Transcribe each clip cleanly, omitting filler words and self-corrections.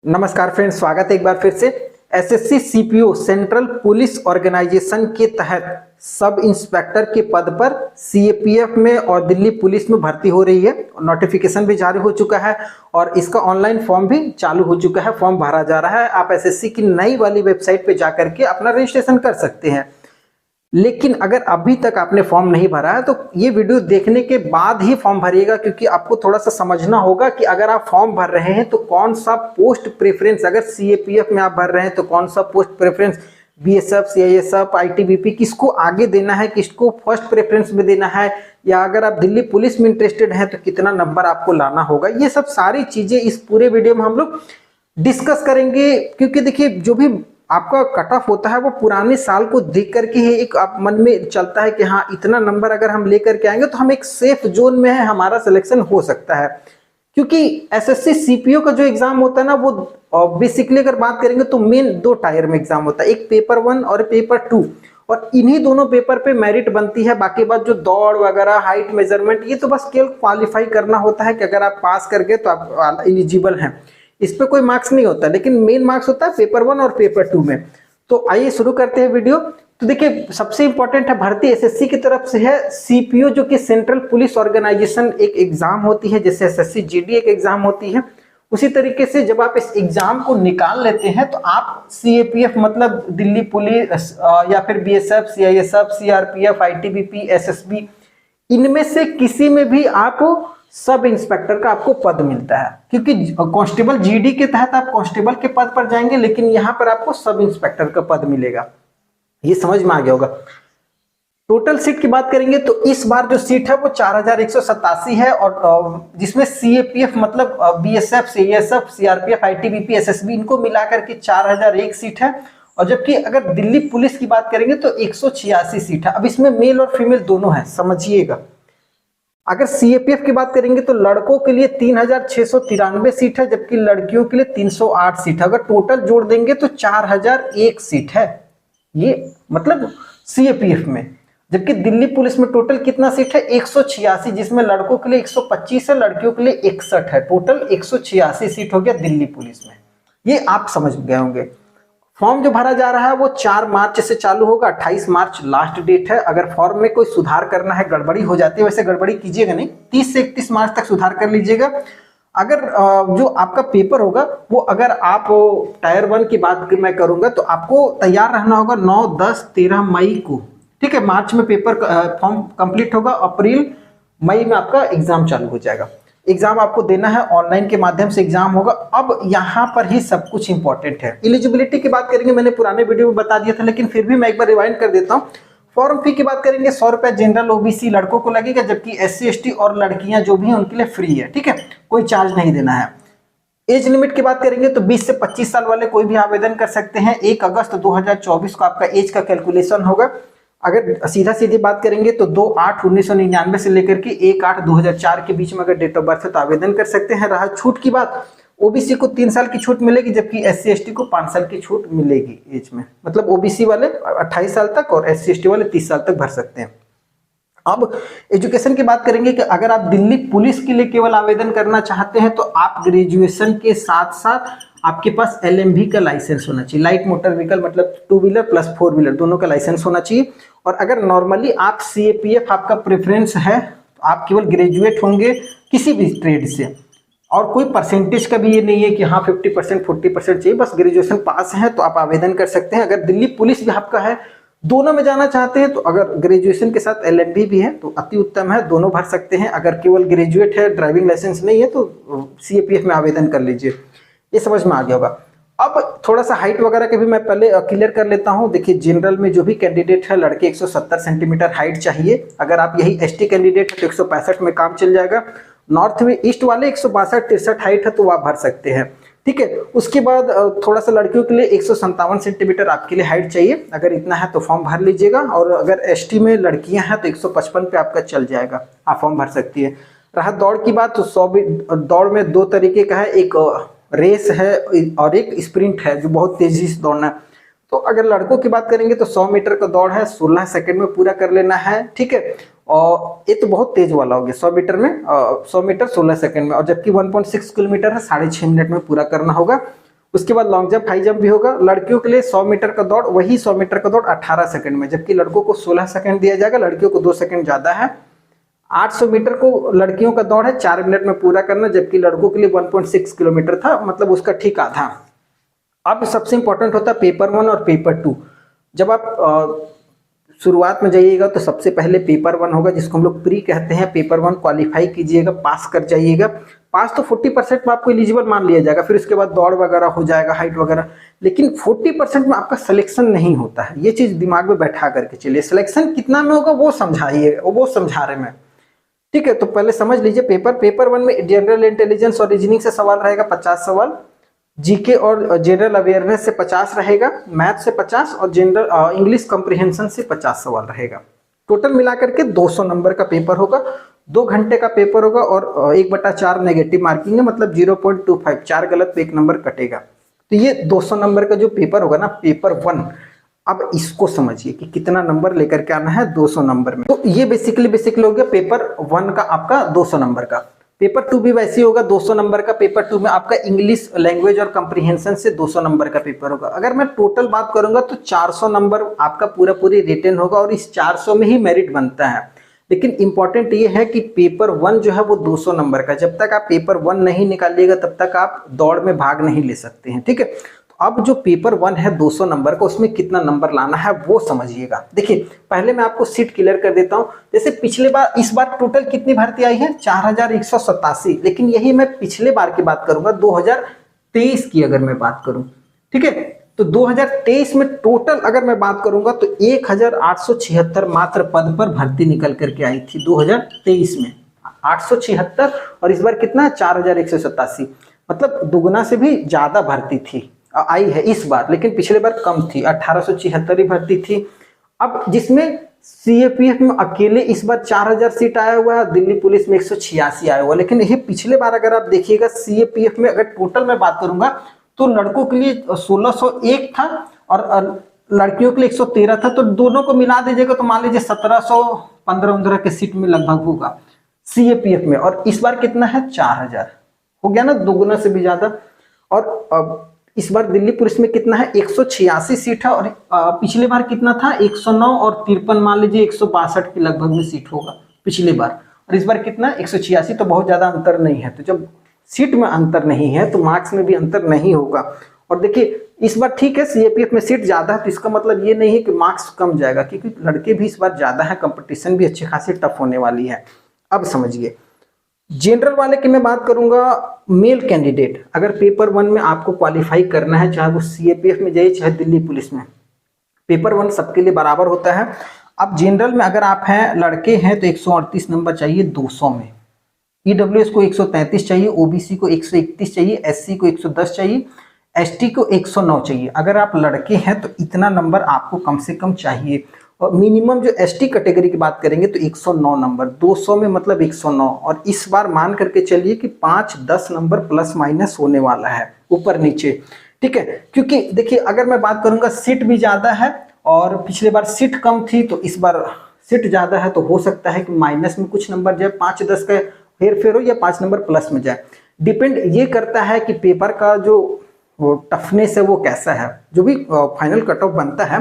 नमस्कार फ्रेंड्स, स्वागत है एक बार फिर से। SSC CPO central police organisation के तहत सब इंस्पेक्टर के पद पर सीएपीएफ में और दिल्ली पुलिस में भर्ती हो रही है। नोटिफिकेशन भी जारी हो चुका है और इसका ऑनलाइन फॉर्म भी चालू हो चुका है। फॉर्म भरा जा रहा है। आप एसएससी की नई वाली वेबसाइट पे जाकर के अपना रजिस्ट्रेशन कर सकते हैं। लेकिन अगर अभी तक आपने फॉर्म नहीं भरा है तो ये वीडियो देखने के बाद ही फॉर्म भरिएगा, क्योंकि आपको थोड़ा सा समझना होगा कि अगर आप फॉर्म भर रहे हैं तो कौन सा पोस्ट प्रेफरेंस, अगर सीएपीएफ में आप भर रहे हैं तो कौन सा post preference, BSF, CISF, ITBP, किसको आगे देना है, किसको फर्स्ट प्रेफरेंस में देना है, या अगर आप दिल्ली पुलिस में इंटरेस्टेड हैं तो कितना नंबर आपको लाना होगा। ये सब सारी चीजें इस पूरे वीडियो में हम लोग डिस्कस करेंगे। क्योंकि देखिए, जो भी आपका कट ऑफ होता है वो पुराने साल को देख करके ही एक आप मन में चलता है कि हाँ, इतना नंबर अगर हम लेकर के आएंगे तो हम एक सेफ जोन में है, हमारा सिलेक्शन हो सकता है। क्योंकि एसएससी सीपीओ का जो एग्जाम होता है ना, वो बेसिकली अगर बात करेंगे तो मेन दो टायर में एग्जाम होता है, एक पेपर 1 और पेपर 2। और इन्हीं दोनों पेपर पे मेरिट बनती है। बाकी बात जो दौड़ वगैरह, हाइट मेजरमेंट, ये तो बस केवल क्वालिफाई करना होता है कि अगर आप पास कर गए तो आप एलिजिबल हैं। इस पे कोई मार्क्स नहीं होता, लेकिन मेन मार्क्स होता है पेपर 1 और पेपर 2 में। तो आइए शुरू करते हैं वीडियो। तो देखिए, सबसे इंपॉर्टेंट है, भर्ती एसएससी की तरफ से है। सीपीओ जो कि सेंट्रल पुलिस ऑर्गेनाइजेशन एक एग्जाम होती है, जैसे एसएससी जीडी एक एग्जाम होती है, उसी तरीके से जब आप इस एग्जाम को निकाल लेते हैं तो आप सीएपीएफ मतलब दिल्ली पुलिस या फिर BSF, CISF, CRPF, ITBP, SSB, इनमें से किसी में भी आप सब इंस्पेक्टर का आपको पद मिलता है। क्योंकि कांस्टेबल जीडी के तहत आप कांस्टेबल के पद पर जाएंगे, लेकिन यहां पर आपको सब इंस्पेक्टर का पद मिलेगा। ये समझ में आ गया होगा। टोटल सीट की बात करेंगे तो इस बार जो सीट है वो 4187 है, और जिसमें सीएपीएफ मतलब BSF, CSF, CRPF, ITBP, SSB, इनको मिलाकर के 4001 सीट है। और जबकि अगर दिल्ली पुलिस की बात करेंगे तो 186 सीट है। अब इसमें मेल और फीमेल दोनों है, समझिएगा। अगर सीएपीएफ की बात करेंगे तो लड़कों के लिए 3693 सीट है, जबकि लड़कियों के लिए 308 सीट है। अगर टोटल जोड़ देंगे तो 4001 सीट है, ये मतलब सीएपीएफ में। जबकि दिल्ली पुलिस में टोटल कितना सीट है? 186, जिसमें लड़कों के लिए 125 है, लड़कियों के लिए 61 है। टोटल 186 सीट हो गया दिल्ली पुलिस में। ये आप समझ गए होंगे। फॉर्म जो भरा जा रहा है वो 4 मार्च से चालू होगा, 28 मार्च लास्ट डेट है। अगर फॉर्म में कोई सुधार करना है, गड़बड़ी हो जाती है, वैसे गड़बड़ी कीजिएगा नहीं, 30 से 31 मार्च तक सुधार कर लीजिएगा। अगर जो आपका पेपर होगा वो, अगर आप टायर 1 की बात मैं करूंगा तो आपको तैयार रहना होगा 9, 10, 13 मई को। ठीक है, मार्च में पेपर फॉर्म कंप्लीट होगा, अप्रैल मई में आपका एग्जाम चालू हो जाएगा। एग्जाम आपको देना है, ऑनलाइन के माध्यम से एग्जाम होगा। अब यहाँ पर ही सब कुछ इंपॉर्टेंट है। एलिजिबिलिटी की बात करेंगे, मैंने पुराने वीडियो में बता दिया था, लेकिन फिर भी मैं एक बार रिवाइंड कर देता हूँ। फॉर्म फी की बात करेंगे, 100 रुपया जनरल ओबीसी लड़कों को लगेगा, जबकि एससी एसटी और लड़कियां जो भी हैं उनके लिए फ्री है। ठीक है, कोई चार्ज नहीं देना है। एज लिमिट की बात करेंगे तो 20 से 25 साल वाले कोई भी आवेदन कर सकते हैं। 1 अगस्त 2024 को आपका एज का कैलकुलेशन होगा। अगर सीधा सीधी बात करेंगे तो 2/8/1999 से लेकर के 1/8/2004 के बीच में अगर डेट ऑफ बर्थ है तो आवेदन कर सकते हैं। रहा छूट की बात, ओबीसी को 3 साल की छूट मिलेगी, जबकि एससी एसटी को 5 साल की छूट मिलेगी एज में। मतलब ओबीसी वाले 28 साल तक और एससी एसटी वाले 30 साल तक भर सकते हैं। अब एजुकेशन की बात करेंगे कि अगर आप दिल्ली पुलिस के लिए केवल आवेदन करना चाहते हैं तो आप ग्रेजुएशन के साथ साथ आपके पास एलएमवी का लाइसेंस होना चाहिए। लाइट मोटर व्हीकल मतलब 2 व्हीलर प्लस 4 व्हीलर दोनों का लाइसेंस होना चाहिए। और अगर नॉर्मली आप सीएपीएफ आपका प्रेफरेंस है तो आप केवल ग्रेजुएट होंगे किसी भी ट्रेड से, और कोई परसेंटेज का भी ये नहीं है कि हाँ 50% 40% चाहिए, बस ग्रेजुएशन पास है तो आप आवेदन कर सकते हैं। अगर दिल्ली पुलिस भी आपका है, दोनों में जाना चाहते हैं तो अगर ग्रेजुएशन के साथ एलएमवी भी है तो अति उत्तम है, दोनों भर सकते हैं। अगर केवल ग्रेजुएट है, ड्राइविंग लाइसेंस नहीं है, तो सीएपीएफ में आवेदन कर लीजिए। ये समझ में आ गया होगा। अब थोड़ा सा हाइट वगैरह के भी मैं पहले क्लियर कर लेता हूं। देखिए, जनरल में जो भी कैंडिडेट है, लड़के 170 सेंटीमीटर हाइट चाहिए। अगर आप यही एसटी कैंडिडेट है तो 165 में काम चल जाएगा। नॉर्थ में ईस्ट वाले 162-63 हाइट है तो आप भर सकते हैं। ठीक है, उसके बाद थोड़ा सा लड़कियों के लिए 157 सेंटीमीटर आपके लिए हाइट चाहिए। अगर इतना है तो फॉर्म भर लीजिएगा। और अगर एसटी में लड़कियां हैं तो 155 पे आपका चल जाएगा, आप फॉर्म भर सकती है। रहा दौड़ की बात तो 100 दौड़ में 2 तरीके का है, एक रेस है और एक स्प्रिंट है जो बहुत तेजी से दौड़ना है। तो अगर लड़कों की बात करेंगे तो 100 मीटर का दौड़ है, 16 सेकंड में पूरा कर लेना है। ठीक है, और ये तो बहुत तेज वाला हो गया, 100 मीटर में 100 मीटर 16 सेकंड में, और जबकि 1.6 किलोमीटर है 6.5 मिनट में पूरा करना होगा। उसके बाद लॉन्ग जंप, हाई जंप भी होगा। लड़कियों के लिए 100 मीटर का दौड़, वही 100 मीटर का दौड़ 18 सेकंड में, जबकि लड़कों को 16 सेकंड दिया जाएगा, लड़कियों को 2 सेकंड ज्यादा है। 800 मीटर को लड़कियों का दौड़ है 4 मिनट में पूरा करना, जबकि लड़कों के लिए 1.6 किलोमीटर था, मतलब उसका ठीक आधा। अब सबसे इंपॉर्टेंट होता है पेपर 1 और पेपर 2। जब आप शुरुआत में जाइएगा तो सबसे पहले पेपर 1 होगा, जिसको हम लोग प्री कहते हैं। पेपर 1 क्वालिफाई कीजिएगा, पास कर जाइएगा। पास तो 40% में आपको एलिजिबल मान लिया जाएगा, फिर उसके बाद दौड़ वगैरह हो जाएगा, हाइट वगैरह, लेकिन 40% में आपका सिलेक्शन नहीं होता है। ये चीज दिमाग में बैठा करके चलिए। सिलेक्शन कितना में होगा वो समझाइए, वो समझा रहे मैं, ठीक है। तो पहले समझ लीजिए पेपर 1 में जनरल इंटेलिजेंस और रीजनिंग से सवाल रहेगा 50 सवाल, जीके और जनरल अवेयरनेस से 50 रहेगा, मैथ से 50 और जनरल इंग्लिश कॉम्प्रिहेंशन से 50 सवाल रहेगा। टोटल मिलाकर के 200 नंबर का पेपर होगा, 2 घंटे का पेपर होगा और 1/4 नेगेटिव मार्किंग है, मतलब 0.25, 4 गलत पे 1 नंबर कटेगा। तो ये 200 नंबर का जो पेपर होगा ना, पेपर 1, अब इसको समझिए कि कितना नंबर लेकर के आना है 200 नंबर में। तो ये बेसिकली हो गया पेपर 1 का आपका 200 नंबर का। पेपर 2 भी वैसे होगा 200 नंबर का। पेपर 2 में आपका इंग्लिश लैंग्वेज और कंप्रीहेंशन से 200 नंबर का पेपर होगा। अगर मैं टोटल बात करूंगा तो 400 नंबर आपका पूरी रिटन होगा और इस 400 में ही मेरिट बनता है। लेकिन इंपॉर्टेंट ये है कि पेपर 1 जो है वो 200 नंबर का, जब तक आप पेपर 1 नहीं निकालिएगा तब तक आप दौड़ में भाग नहीं ले सकते हैं, ठीक है। अब जो पेपर 1 है 200 नंबर का, उसमें कितना नंबर लाना है वो समझिएगा। देखिए पहले मैं आपको सीट क्लियर कर देता हूं। जैसे पिछले बार, इस बार टोटल कितनी भर्ती आई है 4187, लेकिन यही मैं पिछले बार की बात करूंगा 2023 की अगर मैं बात करूं, ठीक है। तो 2023 में टोटल अगर मैं बात करूंगा तो 1876 मात्र पद पर भर्ती निकल करके आई थी 2023 में, 876, और इस बार कितना 4187, मतलब दुगुना से भी ज्यादा भर्ती थी आई है इस बार, लेकिन पिछले बार कम थी, 1876 ही भर्ती थी। अब जिसमें सीएपीएफ में अकेले इस बार 4000 सीट आया हुआ है, दिल्ली पुलिस में 186 आया हुआ है। लेकिन ये पिछले बार अगर आप देखिएगा सीएपीएफ में अगर टोटल में बात करूंगा तो लड़कों के लिए 1601 था और लड़कियों के लिए 113 था, तो दोनों को मिला दीजिएगा तो मान लीजिए 1715 के सीट में लगभग होगा सीएपीएफ में। और इस बार कितना है 4000, हो गया ना दुगुना से भी ज्यादा। और इस बार दिल्ली पुलिस में कितना है 186 सीट है, और पिछले बार कितना था 109 और 53, मान लीजिए 162 के लगभग में सीट होगा पिछले बार, और इस बार कितना 186, तो बहुत ज्यादा अंतर नहीं है। तो जब सीट में अंतर नहीं है तो मार्क्स में भी अंतर नहीं होगा। और देखिए इस बार ठीक है सीएपीएफ में सीट ज्यादा है, तो इसका मतलब ये नहीं है कि मार्क्स कम जाएगा, क्योंकि लड़के भी इस बार ज्यादा है, कंपटीशन भी अच्छी खासी टफ होने वाली है। अब समझिए जनरल वाले की मैं बात करूंगा, मेल कैंडिडेट अगर पेपर 1 में आपको क्वालिफाई करना है, चाहे वो सीएपीएफ में जाइए चाहे दिल्ली पुलिस में, पेपर 1 सबके लिए बराबर होता है। अब जनरल में अगर आप हैं लड़के हैं तो 138 नंबर चाहिए 200 में, ईडब्ल्यूएस को 133 चाहिए, ओबीसी को 131 चाहिए, एससी को 110 चाहिए, एसटी को 109 चाहिए। अगर आप लड़के हैं तो इतना नंबर आपको कम से कम चाहिए। और मिनिमम जो एसटी कैटेगरी की बात करेंगे तो 109 नंबर, 200 में मतलब 109। और इस बार मान करके चलिए कि 5-10 नंबर प्लस माइनस होने वाला है ऊपर नीचे, ठीक है। क्योंकि देखिए अगर मैं बात करूंगा सीट भी ज्यादा है और पिछले बार सीट कम थी, तो इस बार सीट ज्यादा है, तो हो सकता है कि माइनस में कुछ नंबर जाए, 5-10 का हेर फेर हो, या 5 नंबर प्लस में जाए। डिपेंड ये करता है कि पेपर का जो टफनेस है वो कैसा है। जो भी फाइनल कट ऑफ बनता है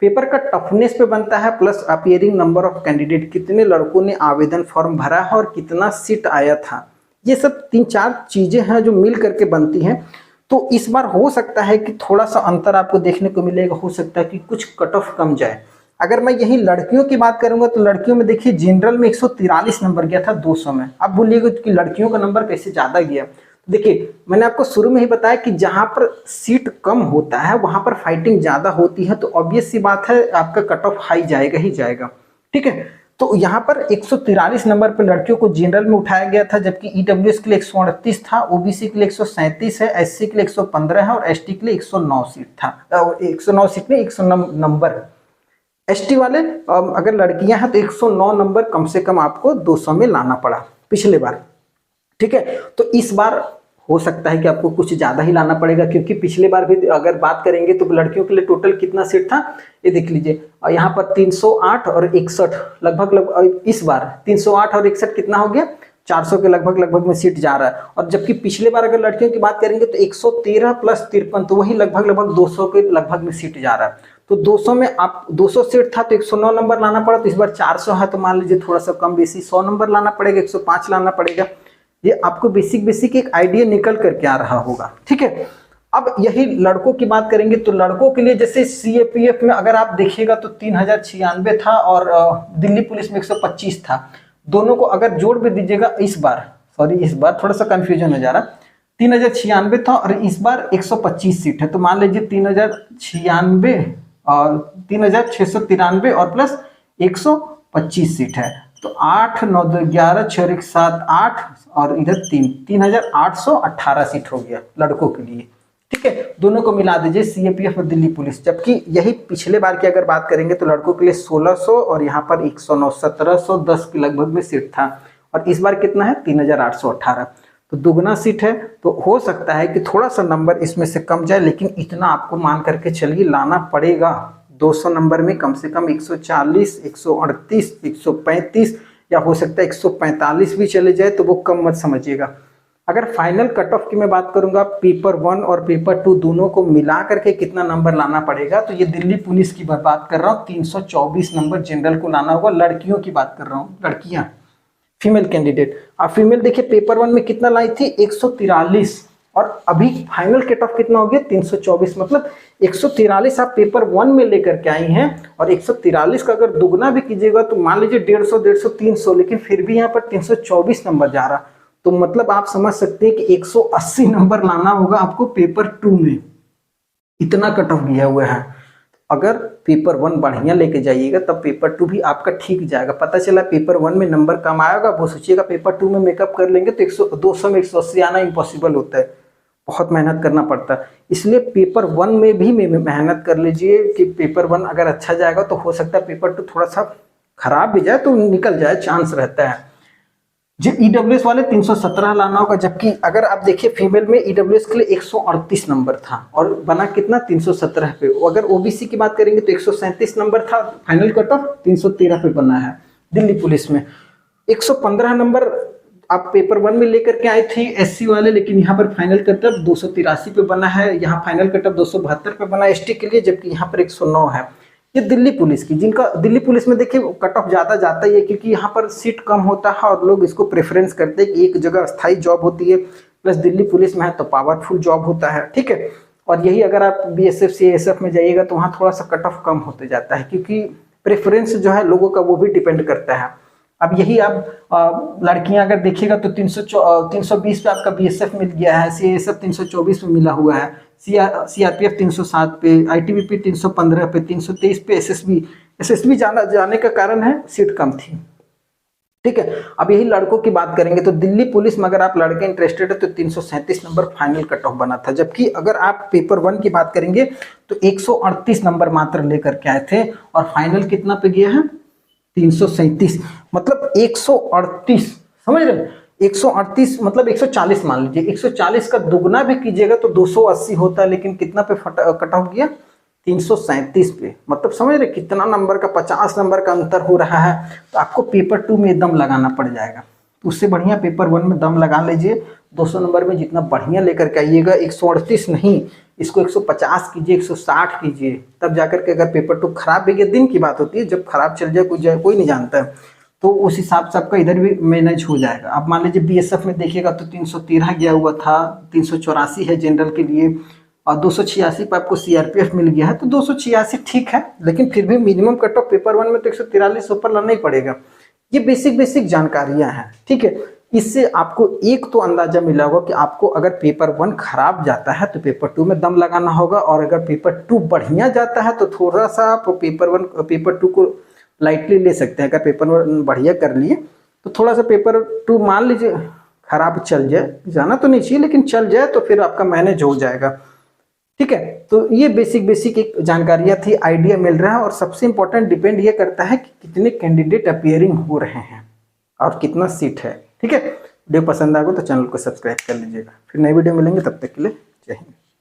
पेपर का टफनेस पे बनता है, plus appearing number of candidate, कितने लड़कों ने आवेदन फॉर्म भरा है और कितना सीट आया था। ये सब 3-4 चीजें हैं जो मिल करके बनती हैं। तो इस बार हो सकता है कि थोड़ा सा अंतर आपको देखने को मिलेगा, हो सकता है कि कुछ कट ऑफ कम जाए। अगर मैं यही लड़कियों की बात करूंगा तो लड़कियों में देखिए जनरल में 143 नंबर गया था 200 में। अब बोलिएगा कि लड़कियों का नंबर कैसे ज्यादा गया। देखिए मैंने आपको शुरू में ही बताया कि जहां पर सीट कम होता है वहां पर फाइटिंग ज्यादा होती है, तो ऑब्वियस सी बात है आपका कट ऑफ हाई जाएगा ही जाएगा, ठीक है। तो यहाँ पर 143 नंबर पर लड़कियों को जनरल में उठाया गया था, जबकि ईडब्ल्यूएस के लिए 138 था, ओबीसी के लिए 137 है, एससी के लिए 115 है और एसटी के लिए 109 सीट था। 109 सीट में 109 नंबर। एसटी वाले अगर लड़कियां हैं तो 109 नंबर कम से कम आपको 200 में लाना पड़ा पिछले बार, ठीक है। तो इस बार हो सकता है कि आपको कुछ ज्यादा ही लाना पड़ेगा, क्योंकि पिछले बार भी अगर बात करेंगे तो लड़कियों के लिए टोटल कितना सीट था ये देख लीजिए, और यहाँ पर 308 और 61 लगभग इस बार 308 और 61 कितना हो गया 400 के लगभग में सीट जा रहा है। और जबकि पिछले बार अगर लड़कियों की बात करेंगे तो 113 प्लस 53, तो वही लगभग 200 के लगभग में सीट जा रहा है। तो 200 में आप 200 सीट था तो 109 नंबर लाना पड़ा, तो इस बार 400 है तो मान लीजिए थोड़ा सा कम बेसी 100 नंबर लाना पड़ेगा, 105 लाना पड़ेगा। ये आपको बेसिक एक आइडिया निकल करके आ रहा होगा, ठीक है। अब यही लड़कों की बात करेंगे तो लड़कों के लिए जैसे सीएपीएफ में अगर आप देखिएगा तो 3096 था और दिल्ली पुलिस में 125 था। दोनों को अगर जोड़ भी दीजिएगा इस बार थोड़ा सा कंफ्यूजन हो जा रहा, 3096 था और इस बार 125 सीट है, तो मान लीजिए 3096 और 3693 और प्लस 125 सीट है, तो 8 9 11 6 1 7 8 और इधर 3818 सीट हो गया लड़कों के लिए, ठीक है। दोनों को मिला दीजिए सीएपीएफ और दिल्ली पुलिस। जबकि यही पिछले बार की अगर बात करेंगे तो लड़कों के लिए 1600 और यहाँ पर 109 1710 के लगभग में सीट था, और इस बार कितना है 3818, तो दुगना सीट है। तो हो सकता है कि थोड़ा सा नंबर इसमें से कम जाए, लेकिन इतना आपको मान करके चलिए लाना पड़ेगा। 200 नंबर में कम से कम 140 138 135 या हो सकता है 145 भी चले जाए, तो वो कम मत समझिएगा। अगर फाइनल कट ऑफ की मैं बात करूंगा, पेपर 1 और पेपर 2 दोनों को मिला करके कितना नंबर लाना पड़ेगा, तो ये दिल्ली पुलिस की बात कर रहा हूँ 324 नंबर जनरल को लाना होगा। लड़कियों की बात कर रहा हूँ, लड़कियां फीमेल कैंडिडेट। अब फीमेल देखिए पेपर 1 में कितना लाई थी 143, और अभी फाइनल कट ऑफ कितना हो गया 324, मतलब 143 आप पेपर 1 में लेकर के आई हैं, और 143 का अगर दुगना भी कीजिएगा तो मान लीजिए 150 300, लेकिन फिर भी यहाँ पर 324 नंबर जा रहा, तो मतलब आप समझ सकते हैं कि 180 नंबर लाना होगा आपको पेपर 2 में, इतना कट ऑफ गया हुआ है। अगर पेपर 1 बढ़िया लेके जाइएगा तब पेपर 2 भी आपका ठीक जाएगा। पता चला पेपर 1 में नंबर कम आएगा, वो सोचिएगा पेपर 2 में मेकअप कर लेंगे तो 200 में 180 आना इम्पॉसिबल होता है, बहुत मेहनत करना पड़ता है। इसलिए पेपर 1 में भी मेहनत कर लीजिए कि पेपर 1 अगर अच्छा जाएगा तो हो सकता है पेपर 2 थोड़ा सा खराब भी जाए तो निकल जाए, चांस रहता है। जो ईडब्ल्यूएस वाले 317 लाना होगा, जबकि अगर आप देखिए फीमेल में ईडब्ल्यूएस के लिए 138 नंबर था और बना कितना 317 पे। अगर ओबीसी की बात करेंगे तो 137 नंबर था, फाइनल कट ऑफ 313 पे बना है। दिल्ली पुलिस में 115 नंबर आप पेपर 1 में लेकर के आई थी एससी वाले, लेकिन यहाँ पर फाइनल कट ऑफ 283 पे बना है, यहाँ फाइनल कट ऑफ 272 पे बना एसटी के लिए, जबकि यहाँ पर 109 है। ये दिल्ली पुलिस की, जिनका दिल्ली पुलिस में देखिए कट ऑफ ज़्यादा जाता ही है, क्योंकि यहाँ पर सीट कम होता है और लोग इसको प्रेफरेंस करते हैं कि एक जगह स्थायी जॉब होती है, प्लस दिल्ली पुलिस में है तो पावरफुल जॉब होता है, ठीक है। और यही अगर आप बीएसएफ सीएसएफ में जाइएगा तो वहाँ थोड़ा सा कट ऑफ कम होते जाता है, क्योंकि प्रेफरेंस जो है लोगों का वो भी डिपेंड करता है। अब यही आप लड़कियां अगर देखिएगा तो 320 पे आपका बीएसएफ मिल गया है, सीएसएफ 324 में मिला हुआ है, सीआरपीएफ 307 पे, आईटीबीपी 315 पे, 323 पे एसएसबी जाने का कारण है सीट कम थी, ठीक है। अब यही लड़कों की बात करेंगे तो दिल्ली पुलिस में अगर आप लड़के इंटरेस्टेड है तो 337 नंबर फाइनल कट ऑफ बना था, जबकि अगर आप पेपर 1 की बात करेंगे तो 138 नंबर मात्र लेकर के आए थे और फाइनल कितना पे गया है 337, मतलब 138, समझ रहे, 138 मतलब 140 मान लीजिए, 140 का दुगना भी कीजिएगा तो 280 होता है, लेकिन कितना पे कट ऑफ गया 337 पे, मतलब समझ रहे कितना नंबर का 50 नंबर का अंतर हो रहा है। तो आपको पेपर 2 में दम लगाना पड़ जाएगा, तो उससे बढ़िया पेपर 1 में दम लगा लीजिए। 200 नंबर में जितना बढ़िया लेकर के आइएगा, 138 नहीं, इसको 150 कीजिए, 160 कीजिए, तब जाकर के अगर पेपर 2 खराब भी गया, दिन की बात होती है, जब खराब चल जाए कोई नहीं जानता है, तो उस हिसाब से आपका इधर भी मैनेज हो जाएगा। अब मान लीजिए बीएसएफ में देखिएगा तो 313 गया हुआ था, 384 है जनरल के लिए और 286 पर आपको सीआरपीएफ मिल गया है, तो 286 ठीक है, लेकिन फिर भी मिनिमम कट ऑफ पेपर 1 में तो 143 ऊपर लाना ही पड़ेगा। ये बेसिक जानकारियां हैं, ठीक है। इससे आपको एक तो अंदाजा मिला होगा कि आपको अगर पेपर 1 खराब जाता है तो पेपर 2 में दम लगाना होगा, और अगर पेपर 2 बढ़िया जाता है तो थोड़ा सा आप पेपर 2 को लाइटली ले सकते हैं। अगर पेपर 1 बढ़िया कर लिए तो थोड़ा सा पेपर 2 मान लीजिए खराब चल जाए, जाना तो नहीं चाहिए लेकिन चल जाए, तो फिर आपका मैनेज हो जाएगा, ठीक है। तो ये बेसिक एक जानकारियां थी, आइडिया मिल रहा है, और सबसे इंपॉर्टेंट डिपेंड ये करता है कि कितने कैंडिडेट अपीयरिंग हो रहे हैं और कितना सीट है, ठीक है। वीडियो पसंद आएगा तो चैनल को सब्सक्राइब कर लीजिएगा। फिर नई वीडियो मिलेंगे, तब तक के लिए जय हिंद।